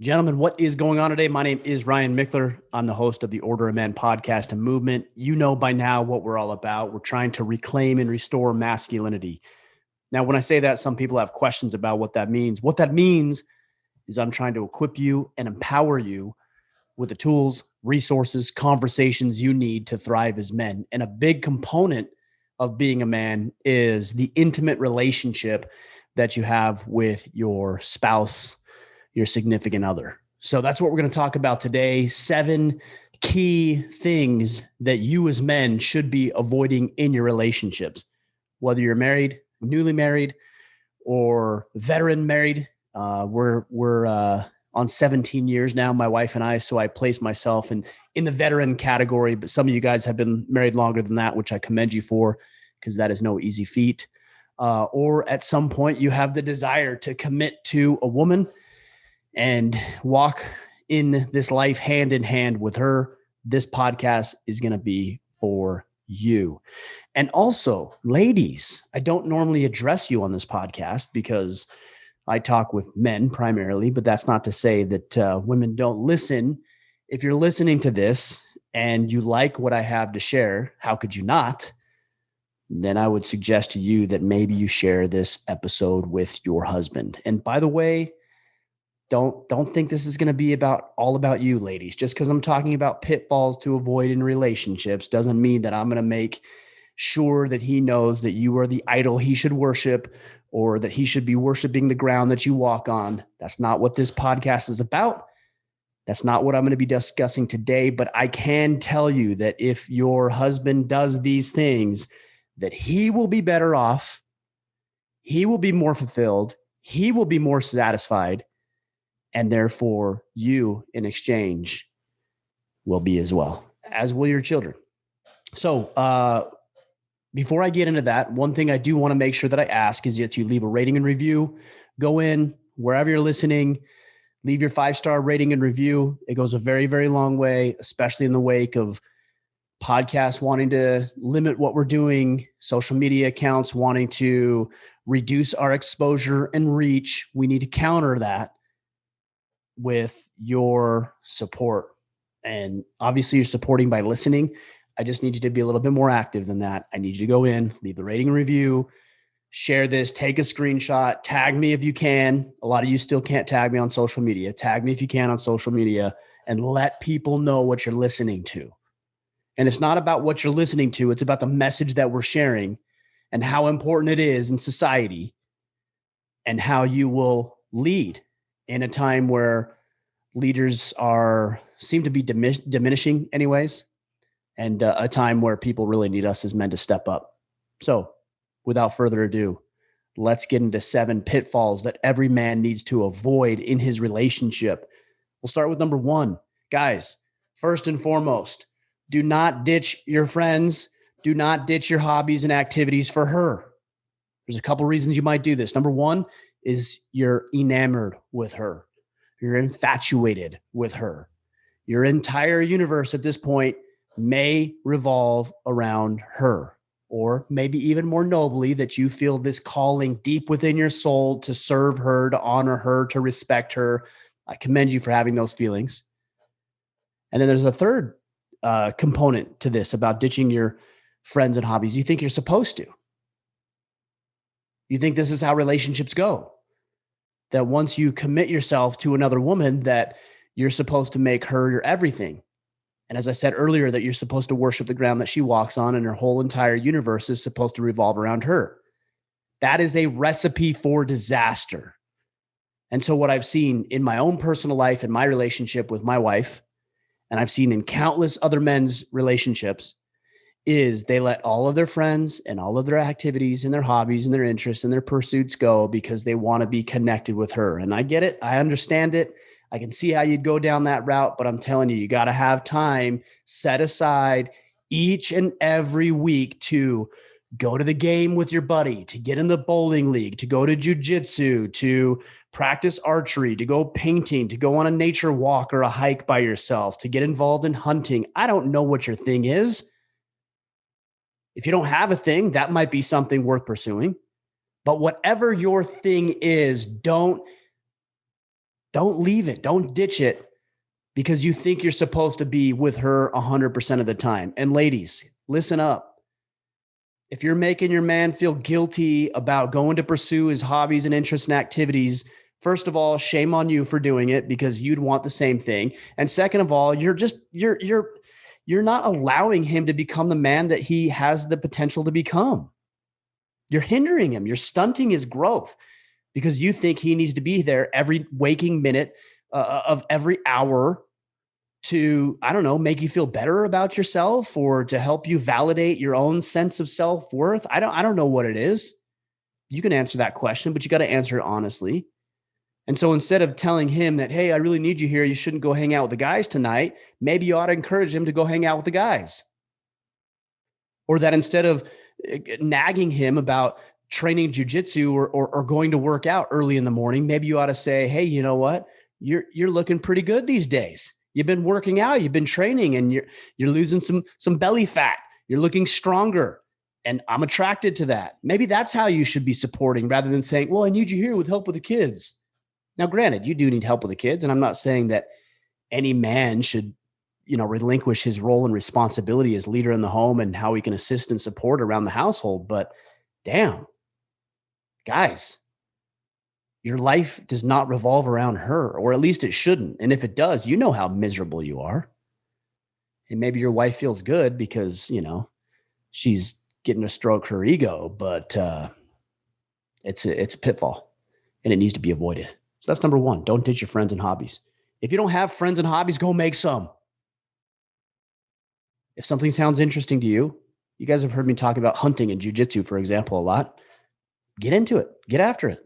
Gentlemen, what is going on today? My name is Ryan Mickler. I'm the host of the Order of Men podcast and movement. You know by now what we're all about. We're trying to reclaim and restore masculinity. Now, when I say that, some people have questions about what that means. What that means is I'm trying to equip you and empower you with the tools, resources, conversations you need to thrive as men. And a big component of being a man is the intimate relationship that you have with your spouse, your significant other. So that's what we're going to talk about today. 7 key things that you as men should be avoiding in your relationships, whether you're married, newly married, or veteran married. We're on 17 years now, my wife and I. So I place myself in the veteran category, but some of you guys have been married longer than that, which I commend you for, because that is no easy feat. Or at some point you have the desire to commit to a woman and walk in this life hand in hand with her. This podcast is going to be for you. And also, ladies, I don't normally address you on this podcast because I talk with men primarily, but that's not to say that women don't listen. If you're listening to this and you like what I have to share, how could you not? Then I would suggest to you that maybe you share this episode with your husband. And by the way, don't think this is going to be all about you, ladies. Just because I'm talking about pitfalls to avoid in relationships doesn't mean that I'm going to make sure that he knows that you are the idol he should worship or that he should be worshiping the ground that you walk on. That's not what this podcast is about. That's not what I'm going to be discussing today. But I can tell you that if your husband does these things, that he will be better off. He will be more fulfilled. He will be more satisfied. And therefore, you in exchange will be as well, as will your children. So before I get into that, one thing I do want to make sure that I ask is that you leave a rating and review. Go in wherever you're listening, leave your 5-star rating and review. It goes a very, very long way, especially in the wake of podcasts wanting to limit what we're doing, social media accounts wanting to reduce our exposure and reach. We need to counter that with your support. And obviously you're supporting by listening. I just need you to be a little bit more active than that. I need you to go in, leave a rating and review, share this, take a screenshot, tag me if you can. A lot of you still can't tag me on social media. Tag me if you can on social media and let people know what you're listening to. And it's not about what you're listening to. It's about the message that we're sharing and how important it is in society and how you will lead in a time where leaders seem to be diminishing anyways, and a time where people really need us as men to step up. So without further ado, let's get into 7 pitfalls that every man needs to avoid in his relationship. We'll start with number 1. Guys, first and foremost, do not ditch your friends. Do not ditch your hobbies and activities for her. There's a couple reasons you might do this. Number 1 is you're enamored with her. You're infatuated with her. Your entire universe at this point may revolve around her, or maybe even more nobly that you feel this calling deep within your soul to serve her, to honor her, to respect her. I commend you for having those feelings. And then there's a third component to this about ditching your friends and hobbies. You think you're supposed to. You think this is how relationships go. That once you commit yourself to another woman, that you're supposed to make her your everything. And as I said earlier, that you're supposed to worship the ground that she walks on and her whole entire universe is supposed to revolve around her. That is a recipe for disaster. And so what I've seen in my own personal life and my relationship with my wife, and I've seen in countless other men's relationships, is they let all of their friends and all of their activities and their hobbies and their interests and their pursuits go because they want to be connected with her. And I get it. I understand it. I can see how you'd go down that route, but I'm telling you, you got to have time set aside each and every week to go to the game with your buddy, to get in the bowling league, to go to jujitsu, to practice archery, to go painting, to go on a nature walk or a hike by yourself, to get involved in hunting. I don't know what your thing is. If you don't have a thing, that might be something worth pursuing. But whatever your thing is, don't Don't leave it. Don't ditch it because you think you're supposed to be with her 100% of the time. And ladies, listen up. If you're making your man feel guilty about going to pursue his hobbies and interests and activities, first of all, shame on you for doing it because you'd want the same thing. And second of all, you're not allowing him to become the man that he has the potential to become. You're hindering him. You're stunting his growth because you think he needs to be there every waking minute of every hour to, I don't know, make you feel better about yourself or to help you validate your own sense of self-worth. I don't know what it is. You can answer that question, but you got to answer it honestly. And so instead of telling him that, hey, I really need you here, you shouldn't go hang out with the guys tonight, maybe you ought to encourage him to go hang out with the guys. Or that instead of nagging him about training jujitsu or going to work out early in the morning, maybe you ought to say, hey, you know what? You're looking pretty good these days. You've been working out, you've been training, and you're losing some belly fat. You're looking stronger. And I'm attracted to that. Maybe that's how you should be supporting rather than saying, well, I need you here with help with the kids. Now, granted, you do need help with the kids. And I'm not saying that any man should, relinquish his role and responsibility as leader in the home and how he can assist and support around the household. But damn, guys, your life does not revolve around her, or at least it shouldn't. And if it does, you know how miserable you are. And maybe your wife feels good because, she's getting to stroke her ego, but it's a pitfall and it needs to be avoided. So that's number one. Don't ditch your friends and hobbies. If you don't have friends and hobbies, go make some. If something sounds interesting to you, you guys have heard me talk about hunting and jujitsu, for example, a lot. Get into it. Get after it.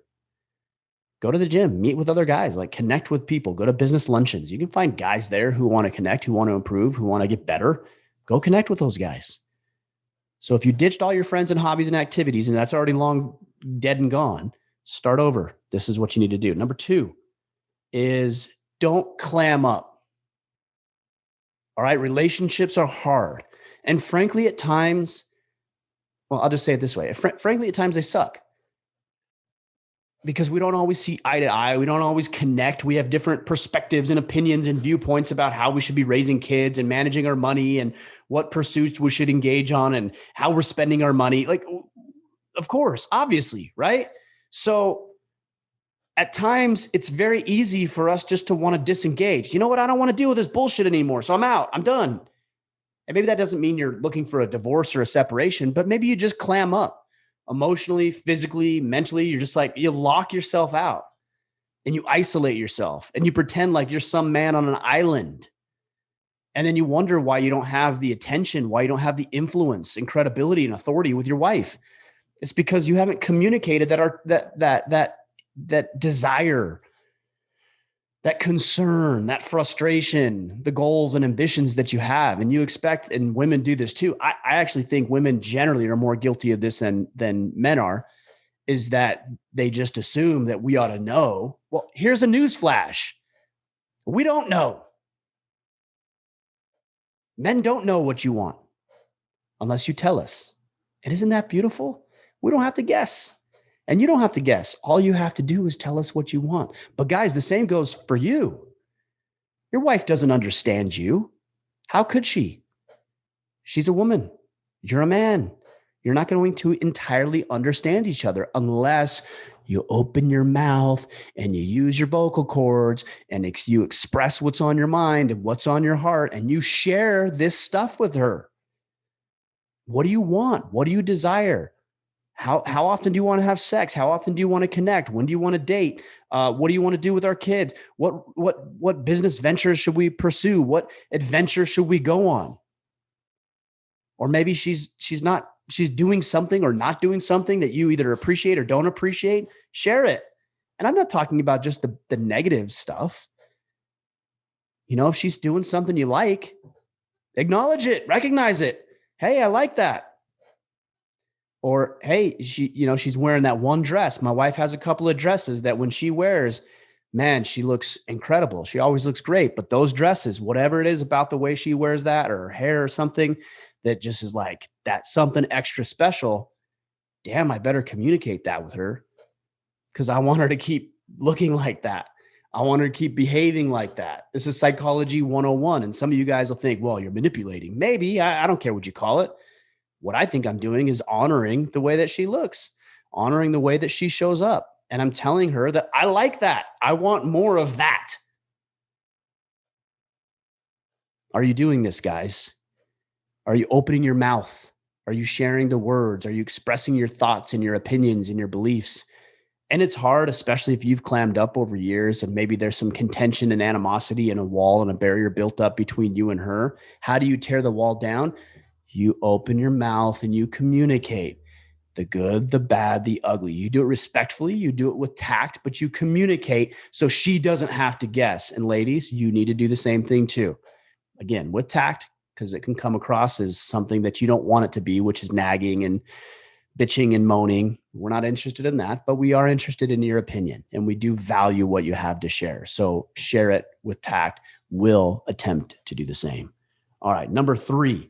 Go to the gym, meet with other guys, like connect with people, go to business luncheons. You can find guys there who want to connect, who want to improve, who want to get better. Go connect with those guys. So if you ditched all your friends and hobbies and activities, and that's already long dead and gone, start over. This is what you need to do. Number two is don't clam up. All right. Relationships are hard. And frankly, at times, well, I'll just say it this way. Frankly, at times they suck. Because we don't always see eye to eye. We don't always connect. We have different perspectives and opinions and viewpoints about how we should be raising kids and managing our money and what pursuits we should engage on and how we're spending our money. Like, of course, obviously, right? So at times it's very easy for us just to want to disengage. You know what? I don't want to deal with this bullshit anymore. So I'm out. I'm done. And maybe that doesn't mean you're looking for a divorce or a separation, but maybe you just clam up. Emotionally, physically, mentally, you're just like, you lock yourself out and you isolate yourself and you pretend like you're some man on an island. And then you wonder why you don't have the attention, why you don't have the influence and credibility and authority with your wife. It's because you haven't communicated that desire, that concern, that frustration, the goals and ambitions that you have. And you expect, and women do this too. I actually think women generally are more guilty of this than men are, is that they just assume that we ought to know. Well, here's a news flash. We don't know. Men don't know what you want unless you tell us. And isn't that beautiful? We don't have to guess. And you don't have to guess. All you have to do is tell us what you want. But guys, the same goes for you. Your wife doesn't understand you. How could she? She's a woman. You're a man. You're not going to entirely understand each other unless you open your mouth and you use your vocal cords and you express what's on your mind and what's on your heart and you share this stuff with her. What do you want? What do you desire? How often do you want to have sex? How often do you want to connect? When do you want to date? What do you want to do with our kids? What business ventures should we pursue? What adventure should we go on? Or maybe she's doing something or not doing something that you either appreciate or don't appreciate. Share it. And I'm not talking about just the negative stuff. If she's doing something you like, acknowledge it, recognize it. Hey, I like that. Or, hey, she's wearing that one dress. My wife has a couple of dresses that when she wears, man, she looks incredible. She always looks great. But those dresses, whatever it is about the way she wears that or her hair or something that just is like, that's something extra special. Damn, I better communicate that with her because I want her to keep looking like that. I want her to keep behaving like that. This is psychology 101. And some of you guys will think, well, you're manipulating. Maybe. I don't care what you call it. What I think I'm doing is honoring the way that she looks, honoring the way that she shows up. And I'm telling her that I like that. I want more of that. Are you doing this, guys? Are you opening your mouth? Are you sharing the words? Are you expressing your thoughts and your opinions and your beliefs? And it's hard, especially if you've clammed up over years and maybe there's some contention and animosity and a wall and a barrier built up between you and her. How do you tear the wall down? You open your mouth and you communicate the good, the bad, the ugly. You do it respectfully, you do it with tact, but you communicate so she doesn't have to guess. And ladies, you need to do the same thing too. Again, with tact, because it can come across as something that you don't want it to be, which is nagging and bitching and moaning. We're not interested in that, but we are interested in your opinion and we do value what you have to share. So share it with tact. We'll attempt to do the same. All right. Number 3,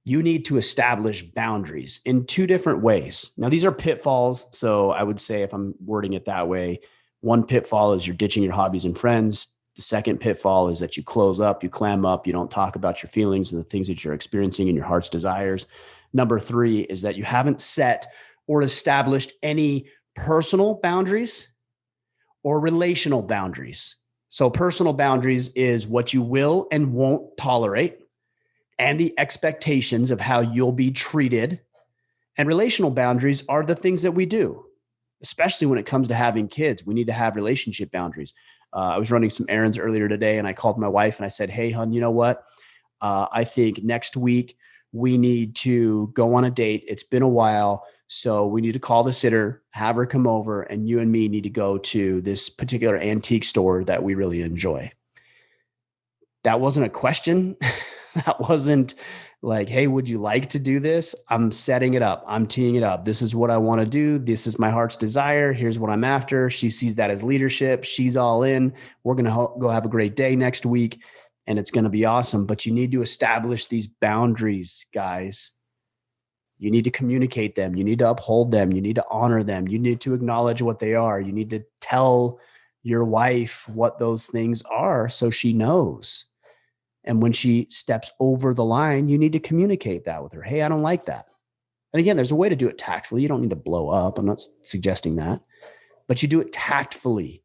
you need to establish boundaries in 2 different ways. Now, these are pitfalls. So I would say, if I'm wording it that way, one pitfall is you're ditching your hobbies and friends. The second pitfall is that you close up, you clam up, you don't talk about your feelings and the things that you're experiencing and your heart's desires. Number 3 is that you haven't set or established any personal boundaries or relational boundaries. So personal boundaries is what you will and won't tolerate and the expectations of how you'll be treated. And relational boundaries are the things that we do, especially when it comes to having kids. We need to have relationship boundaries. I was running some errands earlier today and I called my wife and I said, hey, hon, you know what? I think next week we need to go on a date. It's been a while. So we need to call the sitter, have her come over, and you and me need to go to this particular antique store that we really enjoy. That wasn't a question. That wasn't like, hey, would you like to do this? I'm setting it up. I'm teeing it up. This is what I want to do. This is my heart's desire. Here's what I'm after. She sees that as leadership. She's all in. We're going to go have a great day next week, and it's going to be awesome. But you need to establish these boundaries, guys. You need to communicate them. You need to uphold them. You need to honor them. You need to acknowledge what they are. You need to tell your wife what those things are so she knows. And when she steps over the line, you need to communicate that with her. Hey, I don't like that. And again, there's a way to do it tactfully. You don't need to blow up. I'm not suggesting that. But you do it tactfully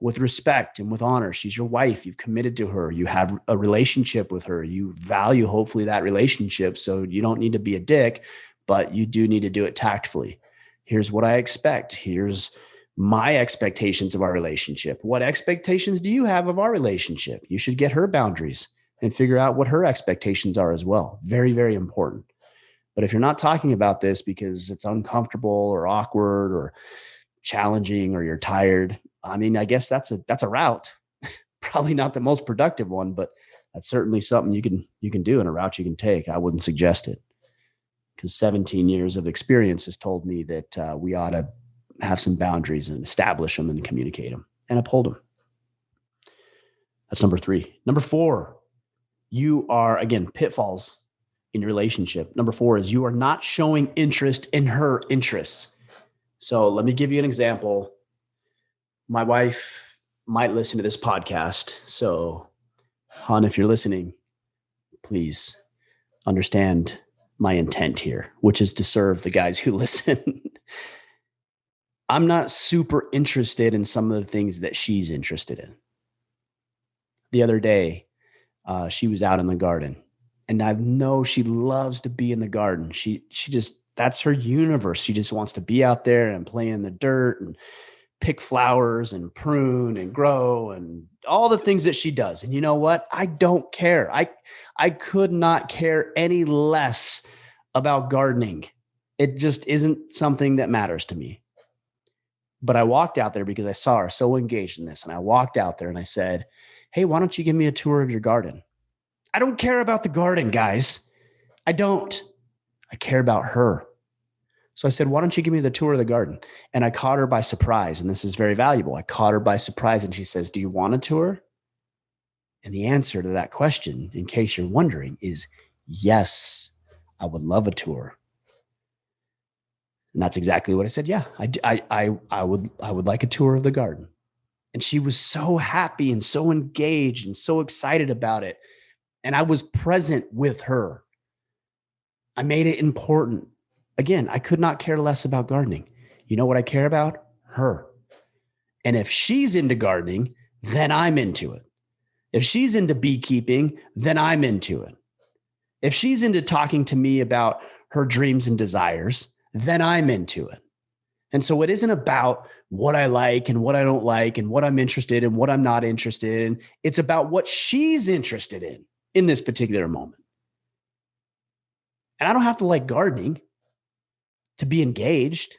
with respect and with honor. She's your wife. You've committed to her. You have a relationship with her. You value, hopefully, that relationship. So you don't need to be a dick, but you do need to do it tactfully. Here's what I expect. Here's my expectations of our relationship. What expectations do you have of our relationship? You should get her boundaries and figure out what her expectations are as well. Very, very important. But if you're not talking about this because it's uncomfortable or awkward or challenging or you're tired, I mean, I guess that's a route. Probably not the most productive one, but that's certainly something you can do and a route you can take. I wouldn't suggest it because 17 years of experience has told me that we ought to have some boundaries and establish them and communicate them and uphold them. That's number 3. Number 4, you are, again, pitfalls in your relationship. Number 4 is you are not showing interest in her interests. So let me give you an example. My wife might listen to this podcast. So, hon, if you're listening, please understand my intent here, which is to serve the guys who listen. I'm not super interested in some of the things that she's interested in. The other day, she was out in the garden, and I know she loves to be in the garden. She just, that's her universe. She just wants to be out there and play in the dirt and pick flowers and prune and grow and all the things that she does. And you know what? I don't care. I could not care any less about gardening. It just isn't something that matters to me. But I walked out there because I saw her so engaged in this. And I walked out there and I said, hey, why don't you give me a tour of your garden? I don't care about the garden, guys. I don't. I care about her. So I said, why don't you give me the tour of the garden? And I caught her by surprise. And this is very valuable. I caught her by surprise. And she says, do you want a tour? And the answer to that question, in case you're wondering, is yes, I would love a tour. And that's exactly what I said. Yeah, I would like a tour of the garden. And she was so happy and so engaged and so excited about it. And I was present with her. I made it important. Again, I could not care less about gardening. You know what I care about? Her. And if she's into gardening, then I'm into it. If she's into beekeeping, then I'm into it. If she's into talking to me about her dreams and desires, then I'm into it. And so it isn't about what I like and what I don't like and what I'm interested in, what I'm not interested in. It's about what she's interested in this particular moment. And I don't have to like gardening to be engaged.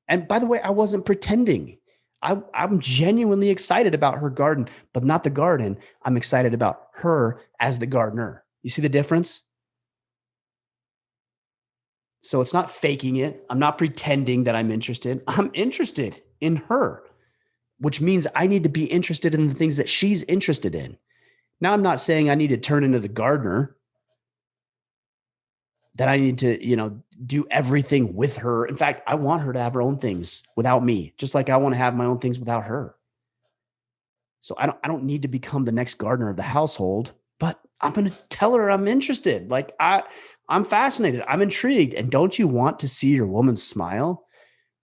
And by the way, I wasn't pretending. I'm genuinely excited about her garden, but not the garden. I'm excited about her as the gardener. You see the difference? So it's not faking it. I'm not pretending that I'm interested. I'm interested in her, which means I need to be interested in the things that she's interested in. Now, I'm not saying I need to turn into the gardener, that I need to, do everything with her. In fact, I want her to have her own things without me, just like I want to have my own things without her. So I don't need to become the next gardener of the household, but I'm going to tell her I'm interested. Like I'm fascinated. I'm intrigued. And don't you want to see your woman smile?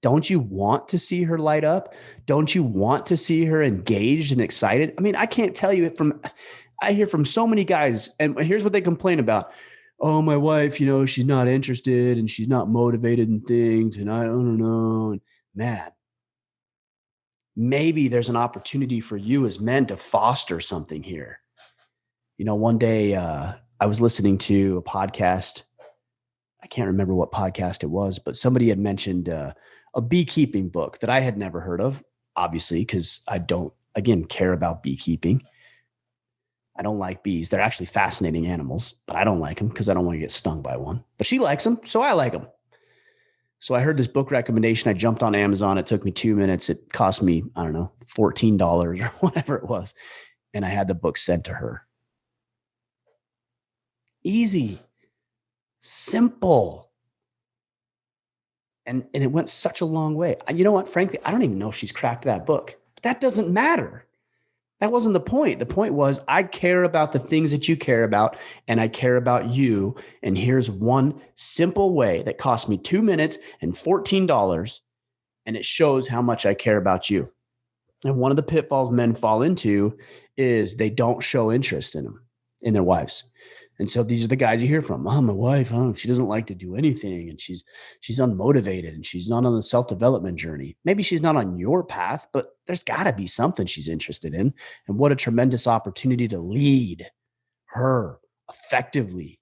Don't you want to see her light up? Don't you want to see her engaged and excited? I mean, I can't tell you I hear from so many guys, and here's what they complain about. Oh, my wife, she's not interested and she's not motivated in things. And I don't know. And man, maybe there's an opportunity for you as men to foster something here. One day I was listening to a podcast. I can't remember what podcast it was, but somebody had mentioned a beekeeping book that I had never heard of, obviously, because I don't, again, care about beekeeping. I don't like bees. They're actually fascinating animals, but I don't like them because I don't want to get stung by one. But she likes them, so I like them. So I heard this book recommendation. I jumped on Amazon. It took me 2 minutes. It cost me, I don't know, $14 or whatever it was. And I had the book sent to her. Easy, simple. And it went such a long way. You know what? Frankly, I don't even know if she's cracked that book. But that doesn't matter. That wasn't the point. The point was I care about the things that you care about, and I care about you. And here's one simple way that cost me 2 minutes and $14, and it shows how much I care about you. And one of the pitfalls men fall into is they don't show interest in their wives. And so these are the guys you hear from. Oh, my wife, she doesn't like to do anything, and she's unmotivated, and she's not on the self-development journey. Maybe she's not on your path, but there's got to be something she's interested in. And what a tremendous opportunity to lead her effectively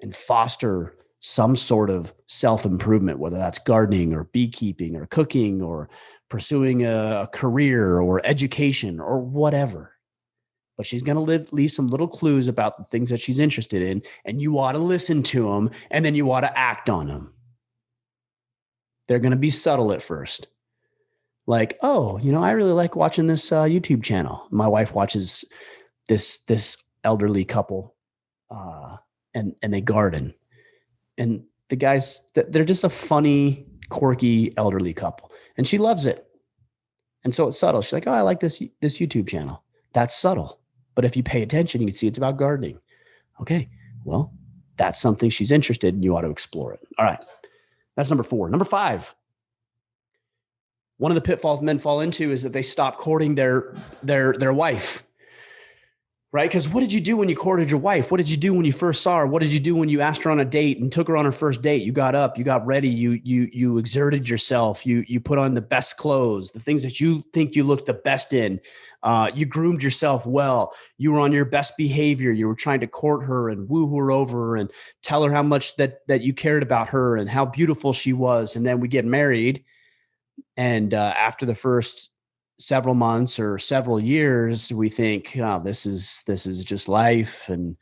and foster some sort of self-improvement, whether that's gardening or beekeeping or cooking or pursuing a career or education or whatever. But she's going to leave some little clues about the things that she's interested in, and you ought to listen to them, and then you ought to act on them. They're going to be subtle at first. Like, oh, I really like watching this YouTube channel. My wife watches this elderly couple, and they garden. And the guys, they're just a funny, quirky, elderly couple. And she loves it. And so it's subtle. She's like, oh, I like this YouTube channel. That's subtle. But if you pay attention, you can see it's about gardening. Okay, well, that's something she's interested in. You ought to explore it. All right, that's number 4. Number 5, one of the pitfalls men fall into is that they stop courting their wife, right? Because what did you do when you courted your wife? What did you do when you first saw her? What did you do when you asked her on a date and took her on her first date? You got up, you got ready, you exerted yourself, you put on the best clothes, the things that you think you look the best in. You groomed yourself well. You were on your best behavior. You were trying to court her and woo her over and tell her how much that you cared about her and how beautiful she was. And then we get married. And after the first several months or several years, we think, oh, this is just life, and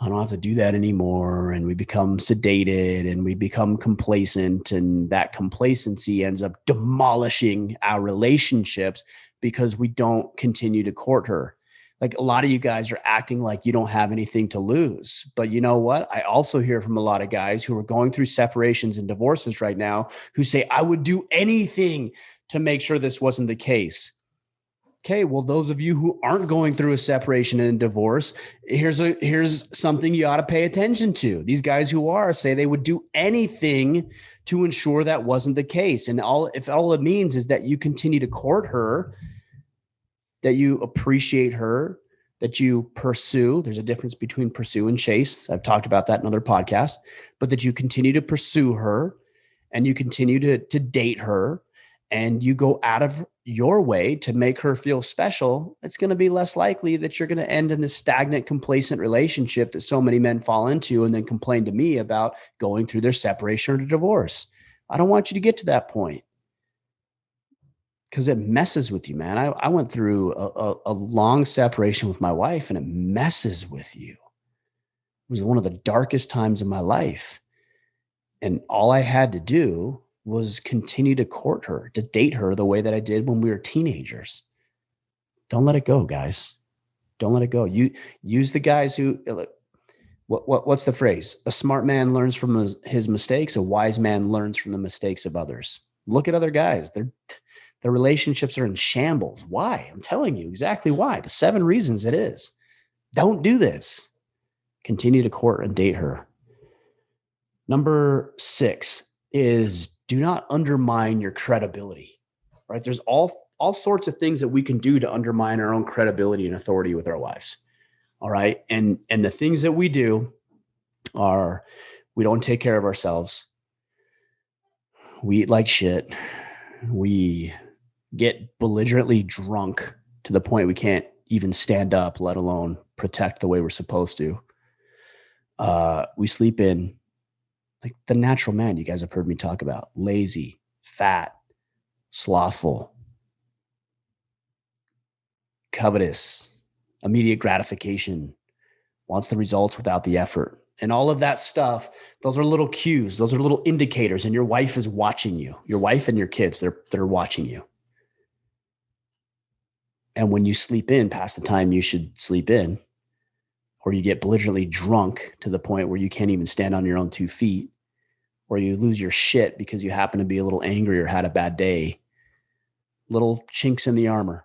I don't have to do that anymore. And we become sedated and we become complacent, and that complacency ends up demolishing our relationships because we don't continue to court her. Like, a lot of you guys are acting like you don't have anything to lose. But you know what? I also hear from a lot of guys who are going through separations and divorces right now who say, I would do anything to make sure this wasn't the case. Okay, well, those of you who aren't going through a separation and a divorce, here's something you ought to pay attention to. These guys who are say they would do anything to ensure that wasn't the case. And if all it means is that you continue to court her, that you appreciate her, that you pursue. There's a difference between pursue and chase. I've talked about that in other podcasts, but that you continue to pursue her and you continue to date her and you go out of your way to make her feel special, it's going to be less likely that you're going to end in this stagnant, complacent relationship that so many men fall into and then complain to me about going through their separation or divorce. I don't want you to get to that point because it messes with you, man. I went through a long separation with my wife and it messes with you. It was one of the darkest times of my life. And all I had to do was continue to court her, to date her the way that I did when we were teenagers. Don't let it go, guys. Don't let it go. You use the guys who, what's the phrase? A smart man learns from his mistakes. A wise man learns from the mistakes of others. Look at other guys. Their relationships are in shambles. Why? I'm telling you exactly why. The 7 reasons it is. Don't do this. Continue to court and date her. Number 6 is do not undermine your credibility, right? There's all sorts of things that we can do to undermine our own credibility and authority with our wives. All right. And the things that we do are we don't take care of ourselves. We eat like shit. We get belligerently drunk to the point we can't even stand up, let alone protect the way we're supposed to. We sleep in. Like the natural man you guys have heard me talk about, lazy, fat, slothful, covetous, immediate gratification, wants the results without the effort. And all of that stuff, those are little cues. Those are little indicators. And your wife is watching you. Your wife and your kids, they're watching you. And when you sleep in past the time you should sleep in, or you get belligerently drunk to the point where you can't even stand on your own 2 feet, or you lose your shit because you happen to be a little angry or had a bad day, little chinks in the armor.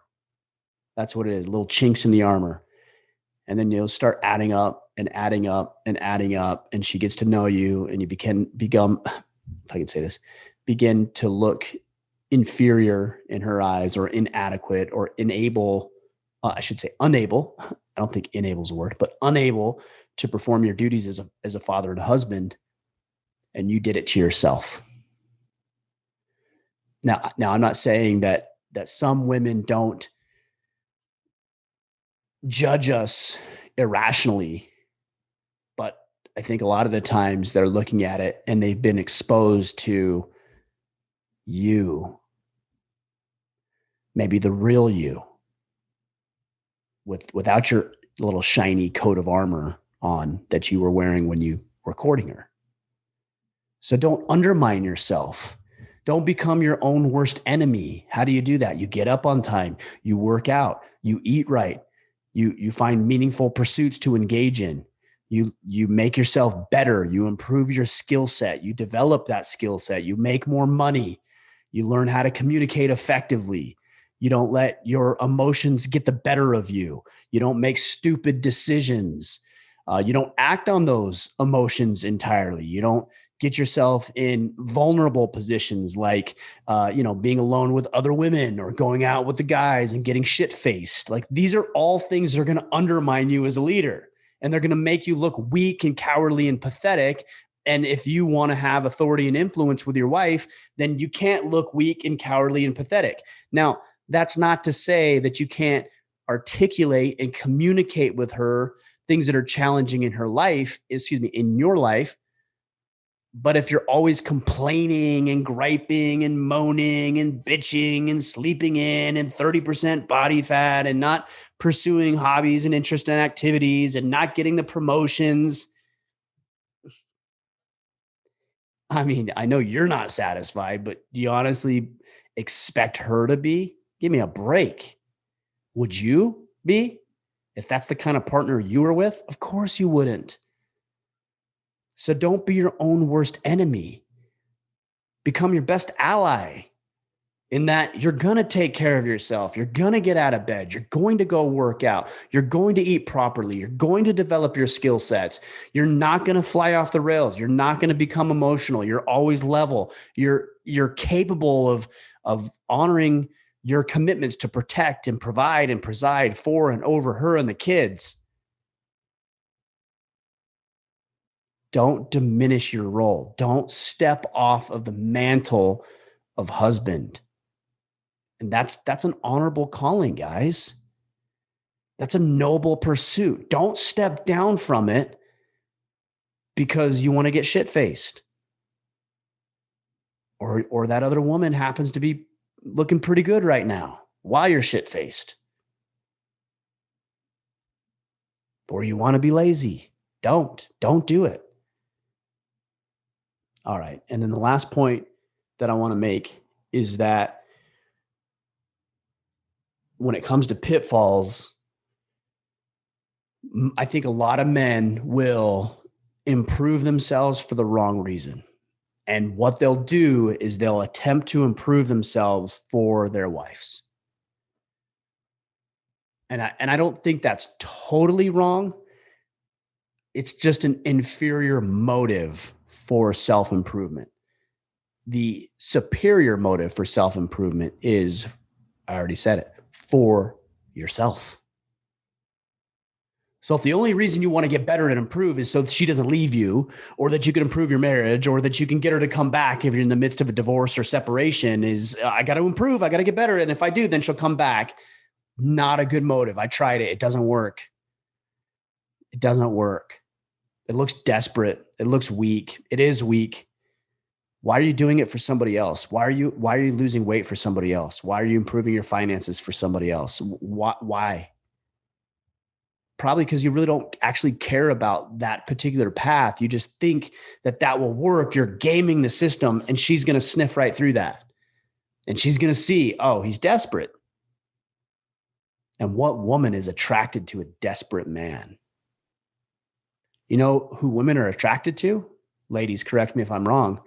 That's what it is, little chinks in the armor. And then you'll start adding up and adding up and adding up. And she gets to know you and you become, if I can say this, begin to look inferior in her eyes or inadequate or unable. I don't think enable is a word, but unable to perform your duties as a father and a husband. And you did it to yourself. Now I'm not saying that some women don't judge us irrationally, but I think a lot of the times they're looking at it and they've been exposed to you, maybe the real you, without your little shiny coat of armor on that you were wearing when you were courting her. So don't undermine yourself. Don't become your own worst enemy. How do you do that? You get up on time, you work out, you eat right, you find meaningful pursuits to engage in. You make yourself better, you improve your skill set, you develop that skill set, you make more money, you learn how to communicate effectively. You don't let your emotions get the better of you. You don't make stupid decisions. You don't act on those emotions entirely. You don't get yourself in vulnerable positions like, being alone with other women or going out with the guys and getting shit-faced. Like these are all things that are going to undermine you as a leader, and they're going to make you look weak and cowardly and pathetic. And if you want to have authority and influence with your wife, then you can't look weak and cowardly and pathetic. Now, that's not to say that you can't articulate and communicate with her things that are challenging in her life, in your life. But if you're always complaining and griping and moaning and bitching and sleeping in and 30% body fat and not pursuing hobbies and interest and activities and not getting the promotions, I mean, I know you're not satisfied, but do you honestly expect her to be? Give me a break. Would you be? If that's the kind of partner you were with? Of course you wouldn't. So don't be your own worst enemy. Become your best ally. in that you're going to take care of yourself. You're going to get out of bed. You're going to go work out. You're going to eat properly. You're going to develop your skill sets. You're not going to fly off the rails. You're not going to become emotional. You're always level. You're capable of honoring your commitments to protect and provide and preside for and over her and the kids. Don't diminish your role. Don't step off of the mantle of husband. And that's an honorable calling, guys. That's a noble pursuit. Don't step down from it because you want to get shit-faced. Or that other woman happens to be looking pretty good right now while you're shit-faced. Or you want to be lazy. Don't do it. All right. And then the last point that I want to make is that when it comes to pitfalls, I think a lot of men will improve themselves for the wrong reason. And what they'll do is they'll attempt to improve themselves for their wives. And I don't think that's totally wrong. It's just an inferior motive for self-improvement. The superior motive for self-improvement is, I already said it, for yourself. So if the only reason you want to get better and improve is so that she doesn't leave you, or that you can improve your marriage, or that you can get her to come back if you're in the midst of a divorce or separation, is I got to improve, I got to get better. And if I do, then she'll come back. Not a good motive. I tried it. It doesn't work. It doesn't work. It looks desperate. It looks weak. It is weak. Why are you doing it for somebody else? Why are you losing weight for somebody else? Why are you improving your finances for somebody else? Why? Probably because you really don't actually care about that particular path. You just think that will work. You're gaming the system, and she's going to sniff right through that. And she's going to see, oh, he's desperate. And what woman is attracted to a desperate man? You know who women are attracted to? Ladies, correct me if I'm wrong.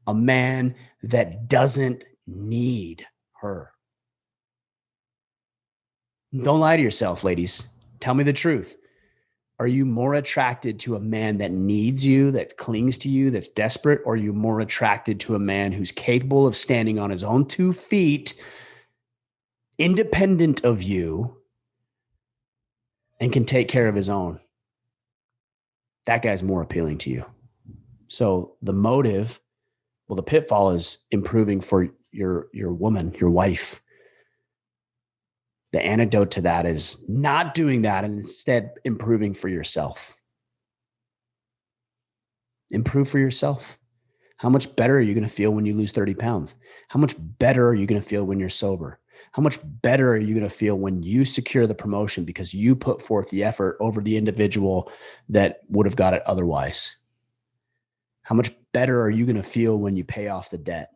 A man that doesn't need her. Don't lie to yourself, ladies. Tell me the truth. Are you more attracted to a man that needs you, that clings to you, that's desperate? Or are you more attracted to a man who's capable of standing on his own 2 feet, independent of you, and can take care of his own? That guy's more appealing to you. So the motive, well, the pitfall is improving for your woman, your wife. The antidote to that is not doing that and instead improving for yourself. Improve for yourself. How much better are you going to feel when you lose 30 pounds? How much better are you going to feel when you're sober? How much better are you going to feel when you secure the promotion because you put forth the effort over the individual that would have got it otherwise? How much better are you going to feel when you pay off the debt?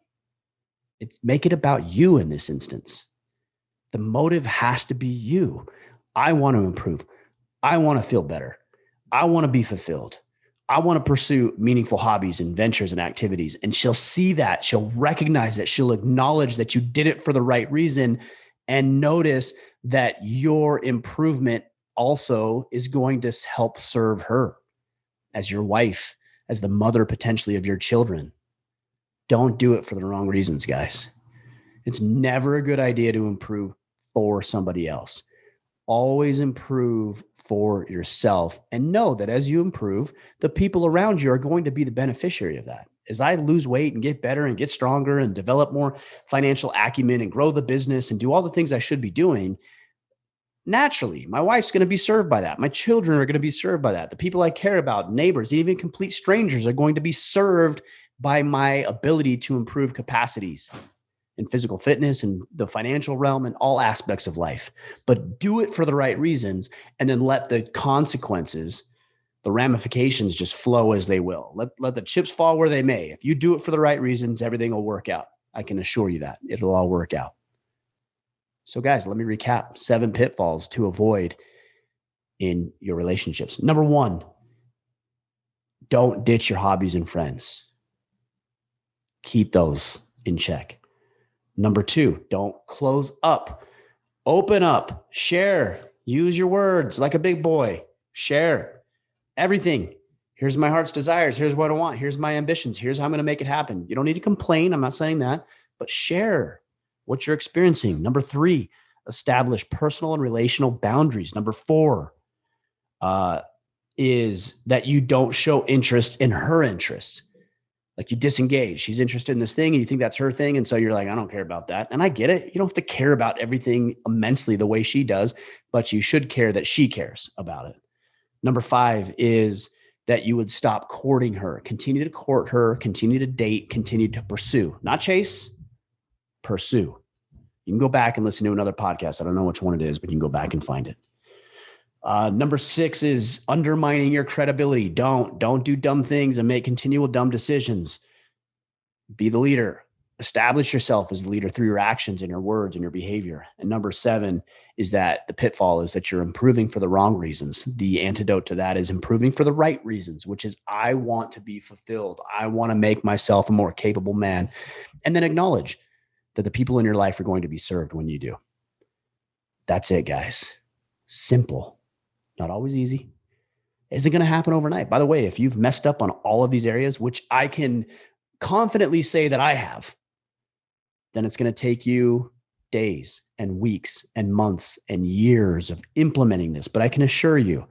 Make it about you in this instance. The motive has to be you. I want to improve. I want to feel better. I want to be fulfilled. I want to pursue meaningful hobbies and ventures and activities. And she'll see that. She'll recognize it. She'll acknowledge that you did it for the right reason and notice that your improvement also is going to help serve her as your wife, as the mother potentially of your children. Don't do it for the wrong reasons, guys. It's never a good idea to improve for somebody else. Always improve for yourself, and know that as you improve, the people around you are going to be the beneficiary of that. As I lose weight and get better and get stronger and develop more financial acumen and grow the business and do all the things I should be doing, naturally, my wife's going to be served by that. My children are going to be served by that. The people I care about, neighbors, even complete strangers, are going to be served by my ability to improve capacities in physical fitness and the financial realm and all aspects of life. But do it for the right reasons, and then let the consequences, the ramifications, just flow as they will. Let the chips fall where they may. If you do it for the right reasons, everything will work out. I can assure you that it'll all work out. So guys, let me recap 7 pitfalls to avoid in your relationships. Number 1, don't ditch your hobbies and friends. Keep those in check. Number 2, don't close up. Open up, share, use your words like a big boy. Share everything. Here's my heart's desires. Here's what I want. Here's my ambitions. Here's how I'm going to make it happen. You don't need to complain. I'm not saying that, but share what you're experiencing. Number 3, establish personal and relational boundaries. Number 4 is that you don't show interest in her interests. Like you disengage. She's interested in this thing and you think that's her thing. And so you're like, I don't care about that. And I get it. You don't have to care about everything immensely the way she does, but you should care that she cares about it. Number 5 is that you would stop courting her, continue to court her, continue to date, continue to pursue, not chase, pursue. You can go back and listen to another podcast. I don't know which one it is, but you can go back and find it. Number 6 is undermining your credibility. Don't do dumb things and make continual dumb decisions. Be the leader. Establish yourself as a leader through your actions and your words and your behavior. And number 7 is that the pitfall is that you're improving for the wrong reasons. The antidote to that is improving for the right reasons, which is I want to be fulfilled. I want to make myself a more capable man. And then acknowledge that the people in your life are going to be served when you do. That's it, guys. Simple. Not always easy. Isn't going to happen overnight. By the way, if you've messed up on all of these areas, which I can confidently say that I have, then it's going to take you days and weeks and months and years of implementing this. But I can assure you,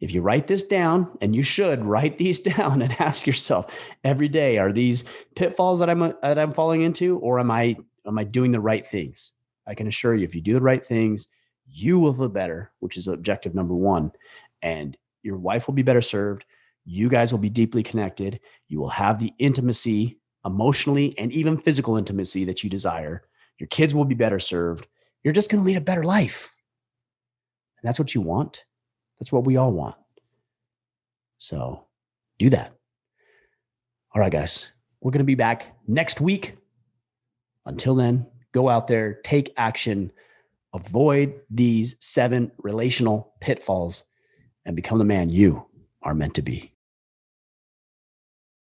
if you write this down, and you should write these down and ask yourself every day, are these pitfalls that I'm falling into, or am I doing the right things? I can assure you, if you do the right things, you will feel better, which is objective number 1. And your wife will be better served. You guys will be deeply connected. You will have the intimacy, emotionally and even physical intimacy that you desire. Your kids will be better served. You're just going to lead a better life. And that's what you want. That's what we all want. So do that. All right, guys, we're going to be back next week. Until then, go out there, take action, avoid these 7 relational pitfalls, and become the man you are meant to be.